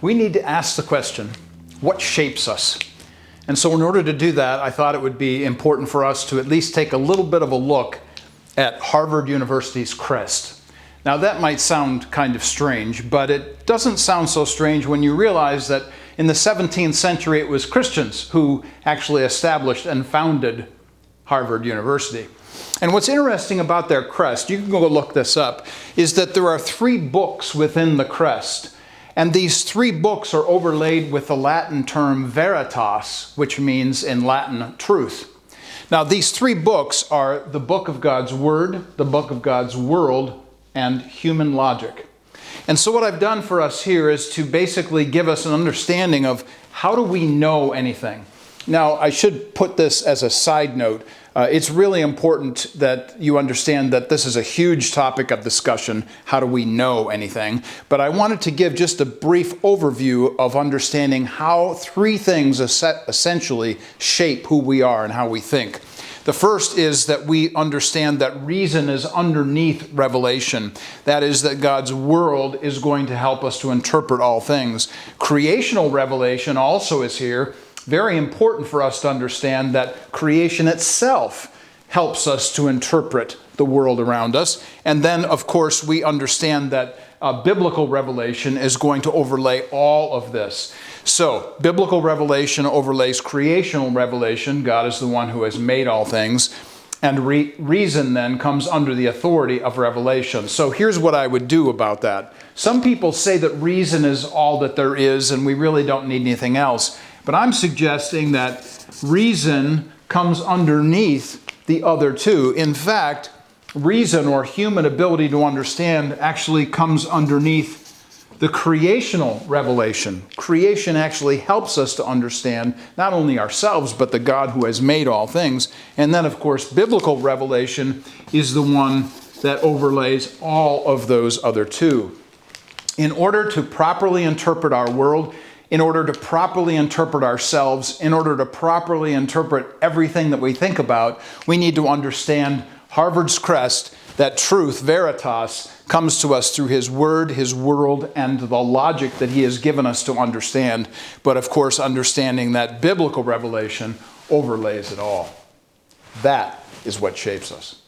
we need to ask the question, what shapes us? And so in order to do that, I thought it would be important for us to at least take a little bit of a look at Harvard University's Crest. Now that might sound kind of strange, but it doesn't sound so strange when you realize that in the 17th century it was Christians who actually established and founded Harvard University. And what's interesting about their crest, you can go look this up, is that there are 3 books within the crest. And these 3 books are overlaid with the Latin term veritas, which means in Latin truth. Now these 3 books are the book of God's Word, the book of God's world, and human logic. And so what I've done for us here is to basically give us an understanding of how do we know anything. Now I should put this as a side note. It's really important that you understand that this is a huge topic of discussion. How do we know anything? But I wanted to give just a brief overview of understanding how 3 things essentially shape who we are and how we think. The first is that we understand that reason is underneath revelation. That is, that God's world is going to help us to interpret all things. Creational revelation also is here. Very important for us to understand that creation itself helps us to interpret the world around us. And then, of course, we understand that biblical revelation is going to overlay all of this. So, biblical revelation overlays creational revelation. God is the one who has made all things. And reason then comes under the authority of revelation. So here's what I would do about that. Some people say that reason is all that there is and we really don't need anything else. But I'm suggesting that reason comes underneath the other 2. In fact, reason or human ability to understand actually comes underneath the creational revelation. Creation actually helps us to understand not only ourselves, but the God who has made all things. And then, of course, biblical revelation is the one that overlays all of those other 2. In order to properly interpret our world, in order to properly interpret ourselves, in order to properly interpret everything that we think about, we need to understand Harvard's crest, that truth, veritas, comes to us through His Word, His world, and the logic that He has given us to understand. But of course, understanding that biblical revelation overlays it all. That is what shapes us.